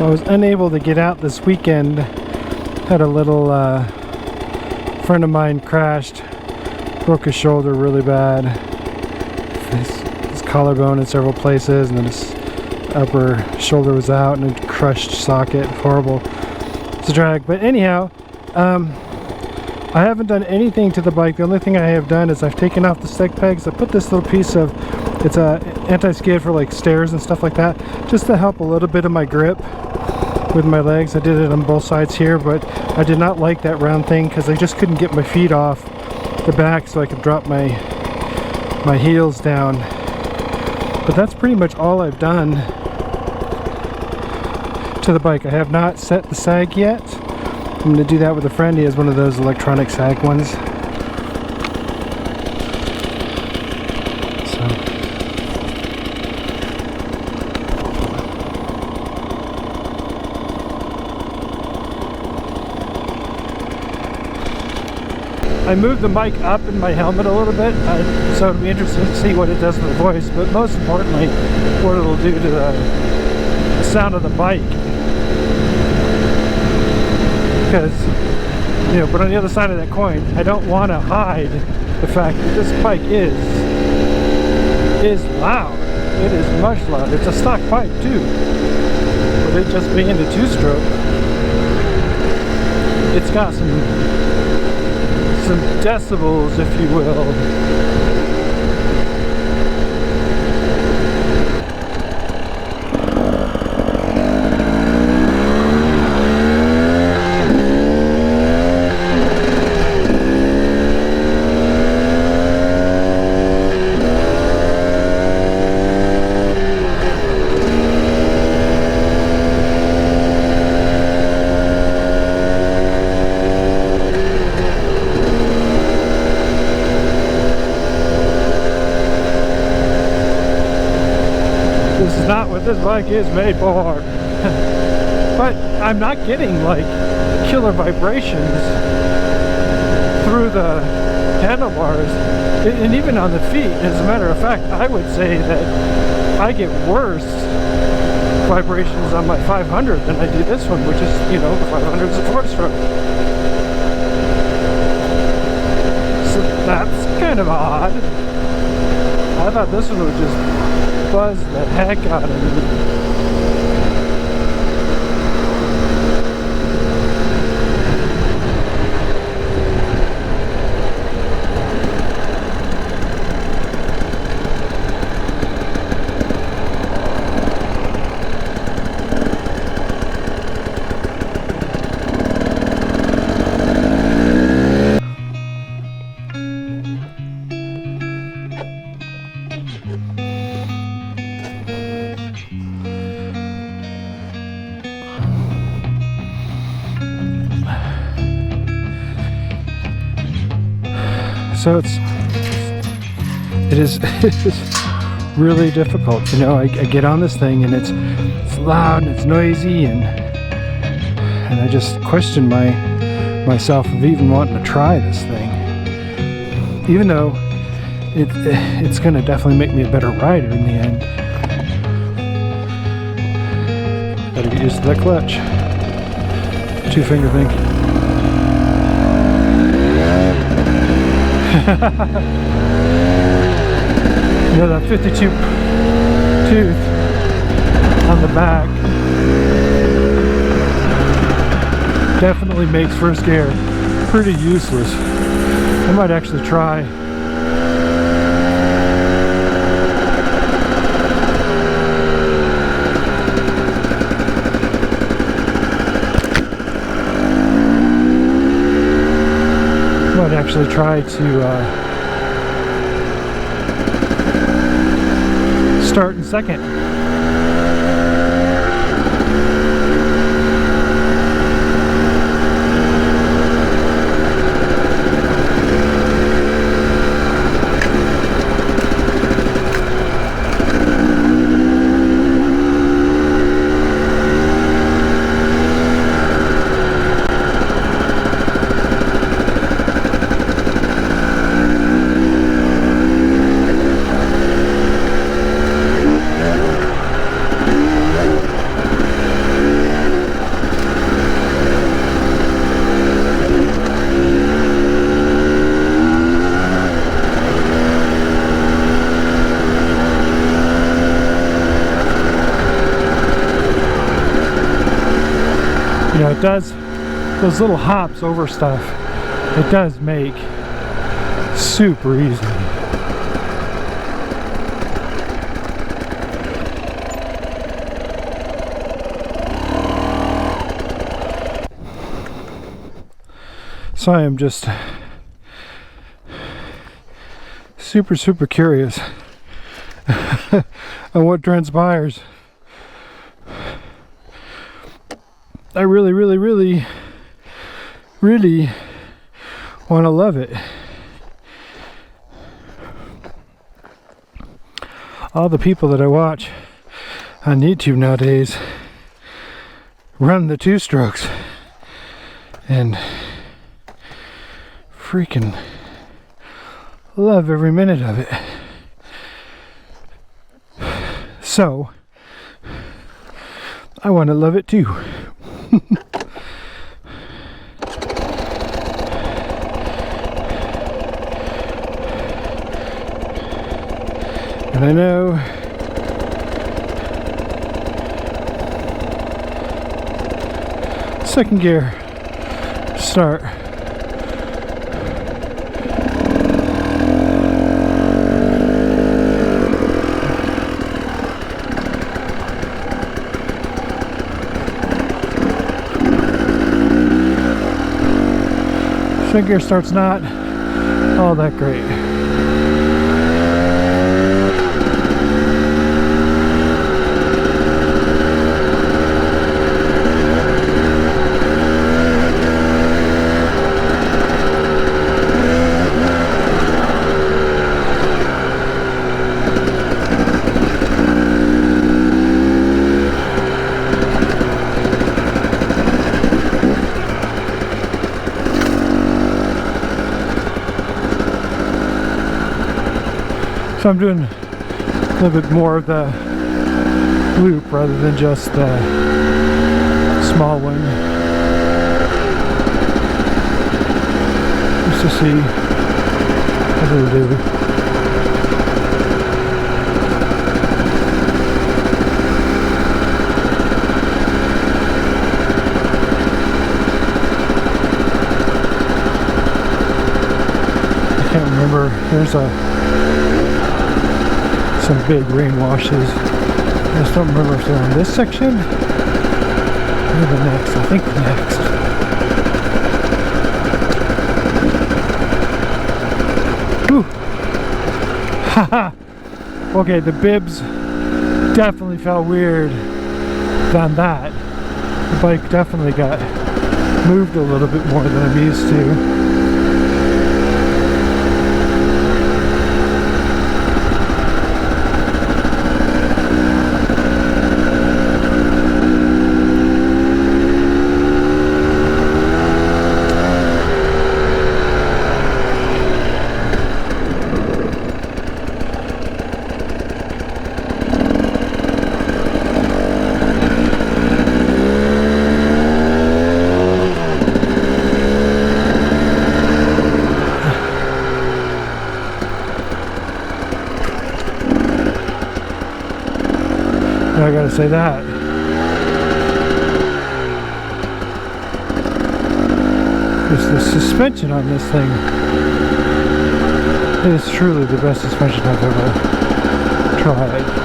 So I was unable to get out this weekend. Had a little friend of mine crashed, broke his shoulder really bad, his collarbone in several places, and then his upper shoulder was out and a crushed socket. Horrible to drag. But anyhow, I haven't done anything to the bike. The only thing I have done is I've taken off the stick pegs. I put this little piece of, it's a anti-skid for like stairs and stuff like that, just to help a little bit of my grip with my legs. I did it on both sides here, but I did not like that round thing because I just couldn't get my feet off the back so I could drop my heels down. But that's pretty much all I've done to the bike. I have not set the sag yet. I'm going to do that with a friend. He has one of those electronic sag ones. So I moved the mic up in my helmet a little bit, so it'll be interesting to see what it does to the voice, but most importantly, what it'll do to the sound of the bike. Because, you know, but on the other side of that coin, I don't want to hide the fact that this bike is loud. It is much louder. It's a stock bike too, but it just being a two-stroke, it's got some decibels, if you will. This is not what this bike is made for. But I'm not getting like killer vibrations through the handlebars and even on the feet. As a matter of fact, I would say that I get worse vibrations on my 500 than I do this one, which is, you know, the 500 is a 4-stroke. So that's kind of odd. I thought this one would just buzz the heck out of me. So it is really difficult, you know. I get on this thing and it's loud and it's noisy, and I just question myself of even wanting to try this thing, even though it's going to definitely make me a better rider in the end. Gotta get used to that clutch. 2-finger thing. You know, that 52 tooth on the back definitely makes first gear pretty useless. I might actually try. Actually try to start in second. You know, it does those little hops over stuff. It does make super easy. So I am just super curious on what transpires. I really want to love it. All the people that I watch on YouTube nowadays run the 2-strokes and freaking love every minute of it. So I want to love it too. And I know second gear start. Second gear start's not all that great. So I'm doing a little bit more of the loop rather than just the small one, just to see how they do. I can't remember. There's some big rain washes. I just don't remember if they're on this section or the next. I think the next. Whew. Haha. Okay, the bibs definitely felt weird than that. The bike definitely got moved a little bit more than I'm used to. I gotta say that. Because the suspension on this thing is truly the best suspension I've ever tried.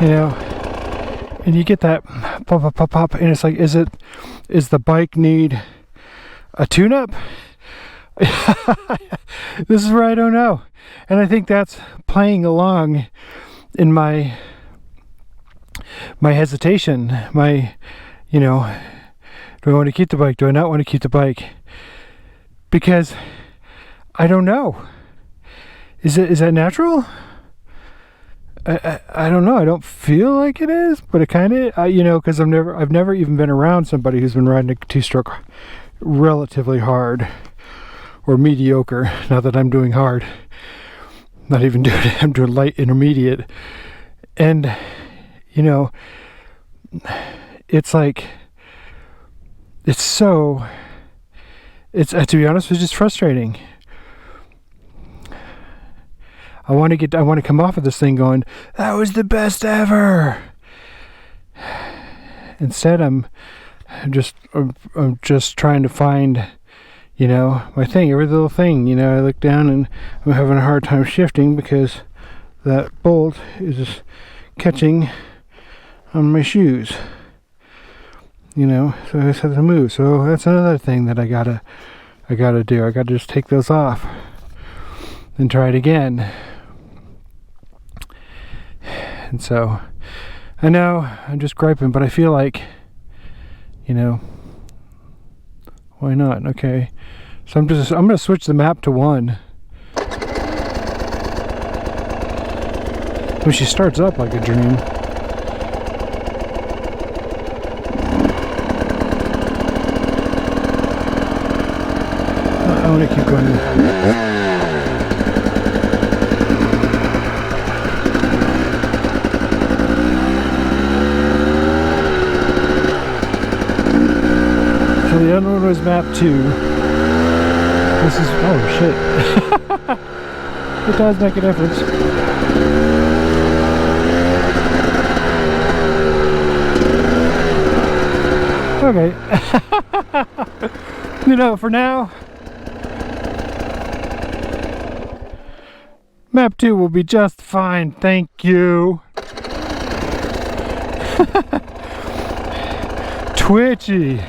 You know, and you get that pop, pop, pop, pop, and it's like, is the bike need a tune-up? This is where I don't know. And I think that's playing along in my hesitation, you know, do I want to keep the bike? Do I not want to keep the bike? Because I don't know. Is that natural? I don't know. I don't feel like it is, but it kind of, you know, because I've never even been around somebody who's been riding a two-stroke relatively hard or mediocre. Not that I'm doing hard. Not even doing it. I'm doing light intermediate. And, you know, it's like, to be honest, it's just frustrating. I want to come off of this thing going, that was the best ever. Instead, I'm just trying to find, you know, my thing, every little thing. You know, I look down and I'm having a hard time shifting because that bolt is catching on my shoes. You know, so I just have to move. So that's another thing that I gotta do. I gotta just take those off and try it again. And so I know I'm just griping, but I feel like, you know, why not? Okay, so I'm gonna switch the map to 1. But she starts up like a dream. I want to keep going. So the other one was map 2. This is, oh shit. It does make a difference. Okay. You know, for now, map 2 will be just fine, thank you. Twitchy.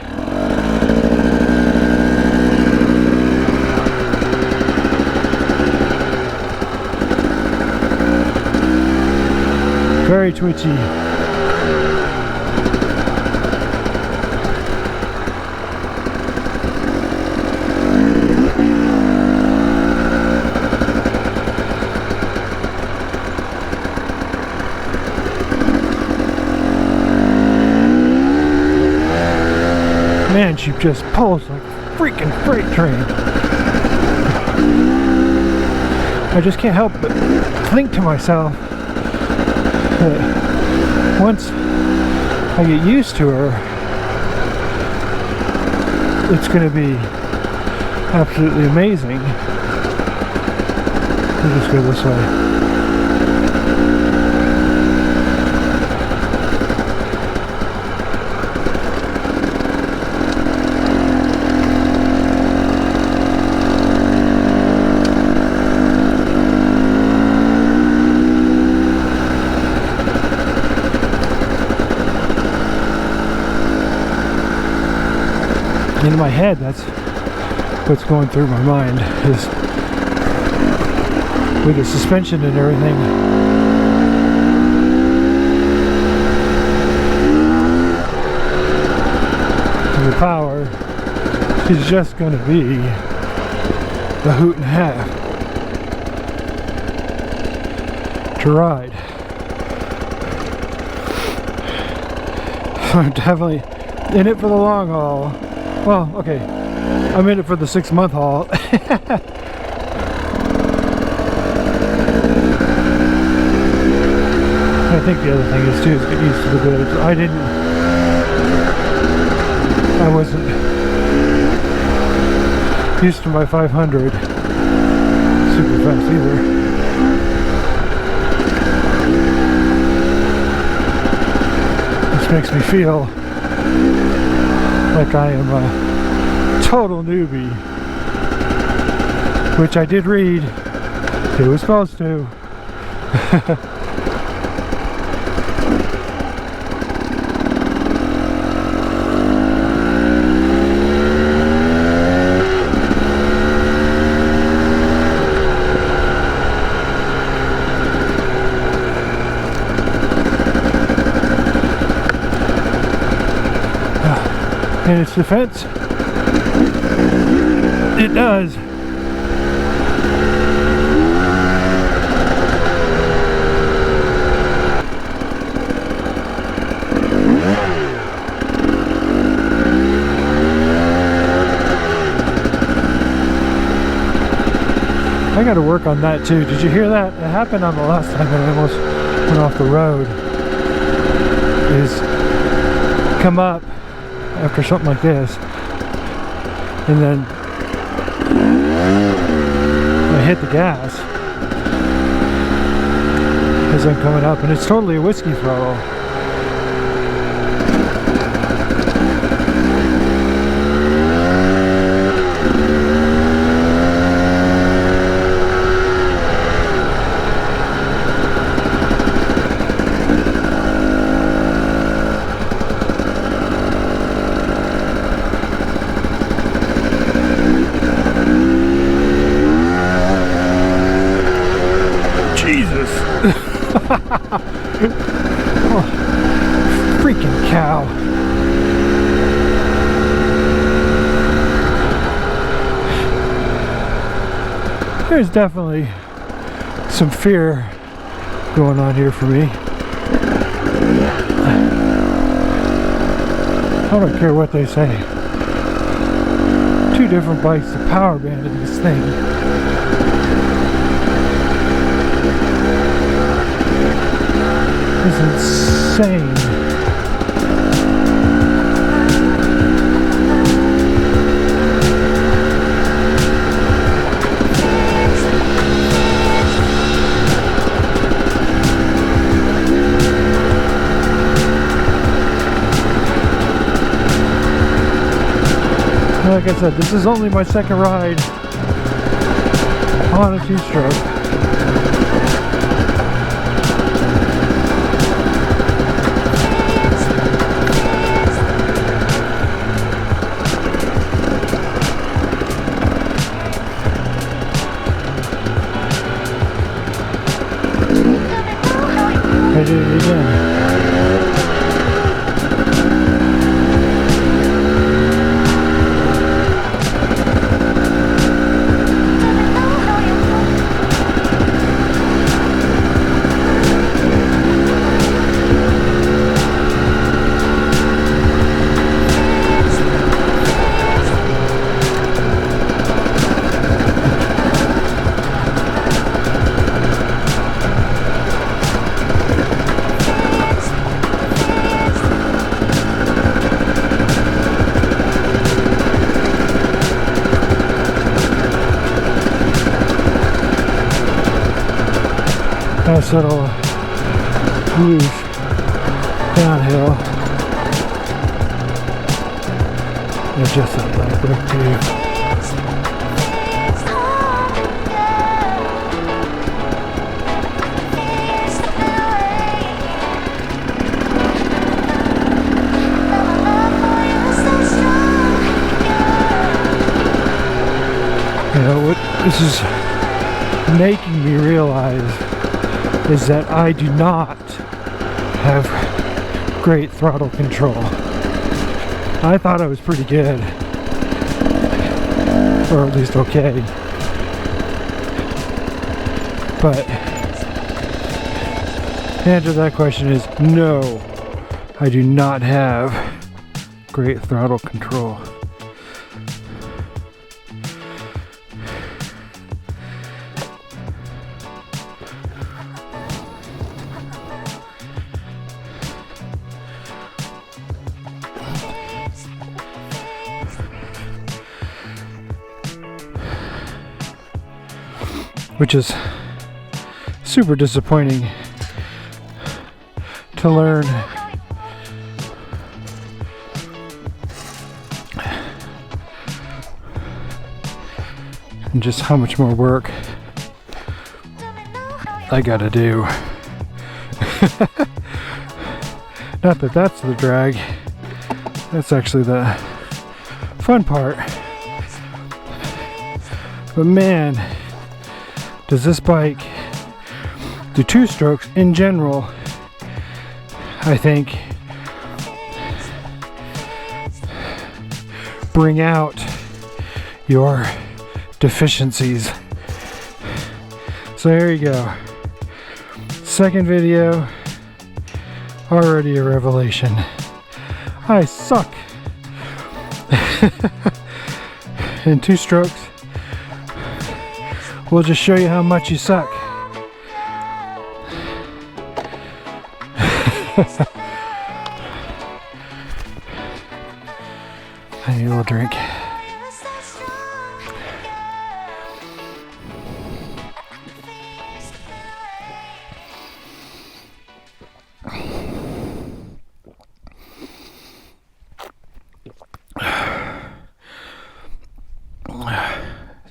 Very twitchy. Man, she just pulls like a freaking freight train. I just can't help but think to myself that once I get used to her, it's going to be absolutely amazing. We'll just go this way. In my head, that's what's going through my mind, is with the suspension and everything. And the power is just going to be a hoot and a half to ride. So I'm definitely in it for the long haul. Well, okay, I'm in it for the 6-month haul. I think the other thing is too, is get used to the bit. I wasn't used to my 500 super fast either. This makes me feel like I am a total newbie, which I did read it was supposed to. in its defense, it does. I gotta work on that too. Did you hear that? It happened on the last time that I almost went off the road. Is come up after something like this, and then I hit the gas as I'm coming up, and it's totally a whiskey throttle. Oh, freaking cow. There's definitely some fear going on here for me. I don't care what they say. Two different bikes, the power band in this thing. Is insane. Like I said, this is only my second ride on a two-stroke. I did it again. Nice little whoosh downhill. Adjust that back real quick. You know what this is making me realize is that I do not have great throttle control. I thought I was pretty good, or at least okay, but the answer to that question is no, I do not have great throttle control. Which is super disappointing to learn. And just how much more work I gotta do. Not that that's the drag, that's actually the fun part. But man, does this bike do two strokes in general, I think bring out your deficiencies. So here you go. Second video, already a revelation. I suck. In 2 strokes, we'll just show you how much you suck. I need a little drink.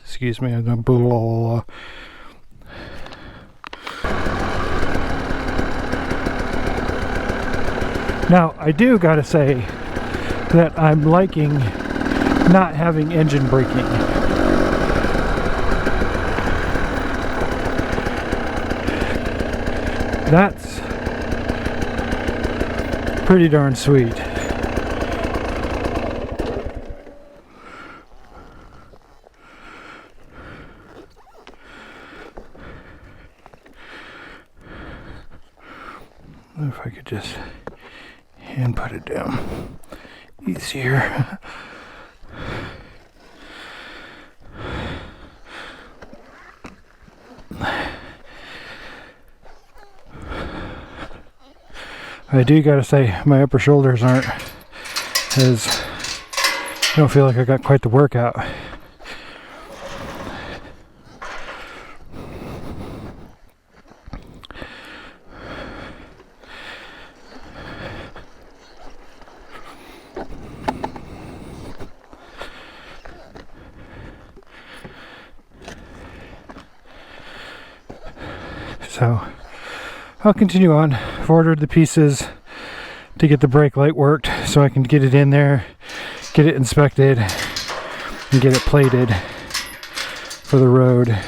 Excuse me, I'm gonna blah. Now, I do gotta say that I'm liking not having engine braking. That's pretty darn sweet. If I could just hand put it down easier. I do gotta say, my upper shoulders aren't as, I don't feel like I got quite the workout. So I'll continue on. I've ordered the pieces to get the brake light worked so I can get it in there, get it inspected, and get it plated for the road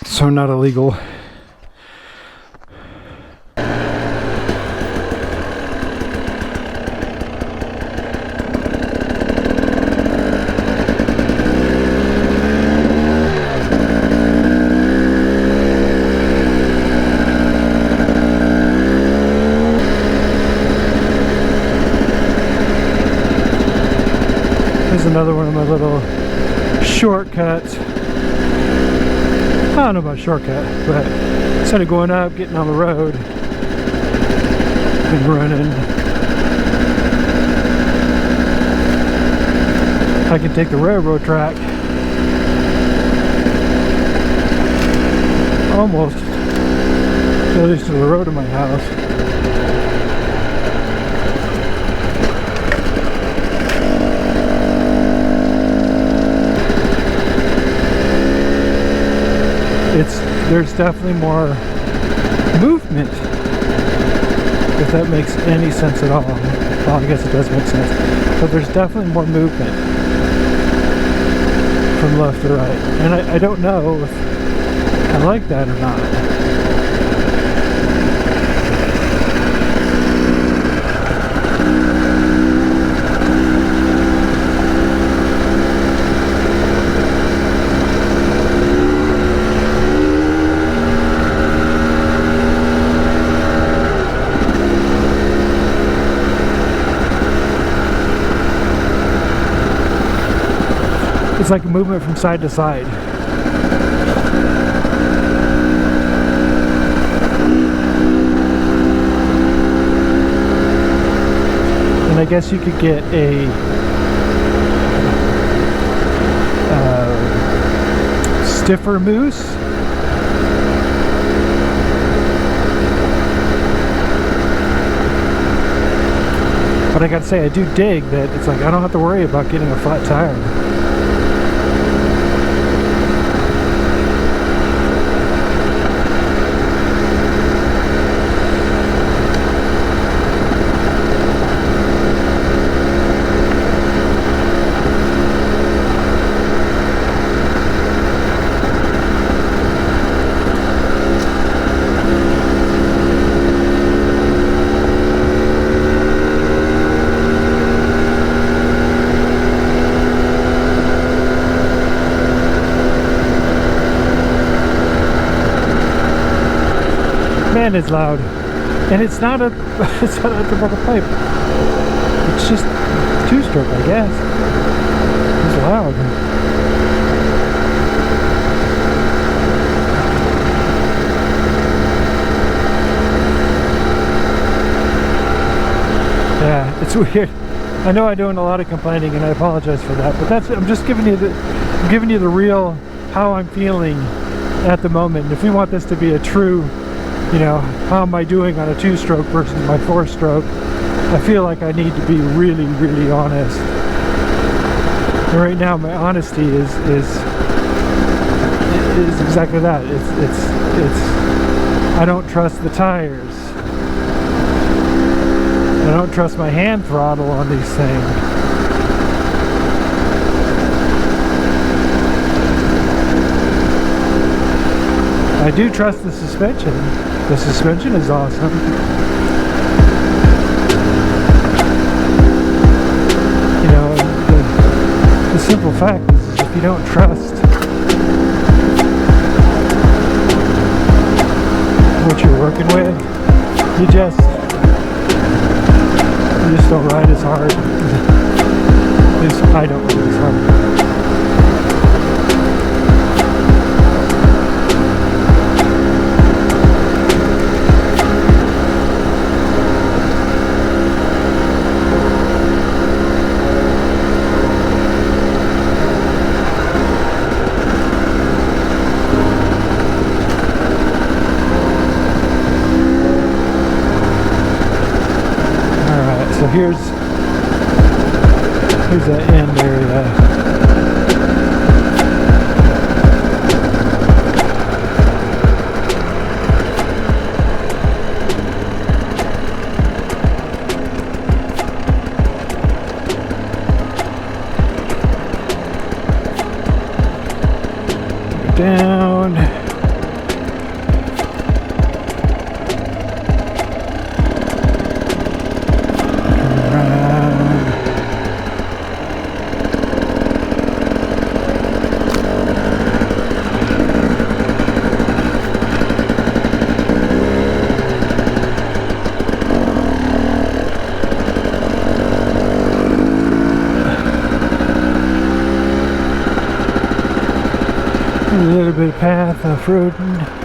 so not illegal. Here's another one of my little shortcuts. I don't know about shortcut, but instead of going up, getting on the road and running, I can take the railroad track almost at least to the road of my house. There's definitely more movement, if that makes any sense at all. Well, I guess it does make sense, but there's definitely more movement from left to right, and I don't know if I like that or not. It's like a movement from side to side. And I guess you could get a stiffer moose. But I gotta say, I do dig that it's like I don't have to worry about getting a flat tire. fan is loud, and it's not a it's not a double pipe. It's just two-stroke, I guess. It's loud. Yeah, it's weird. I know I'm doing a lot of complaining, and I apologize for that. But I'm just giving you the real how I'm feeling at the moment. And if we want this to be a true, you know, how am I doing on a two-stroke versus my four-stroke, I feel like I need to be really, really honest. And right now, my honesty is exactly that. It's I don't trust the tires. I don't trust my hand throttle on these things. I do trust the suspension. The suspension is awesome. You know, the simple fact is if you don't trust what you're working with, you just don't ride as hard. At least I don't ride as hard. So here's that end area. Go down. A little bit of path off-roading.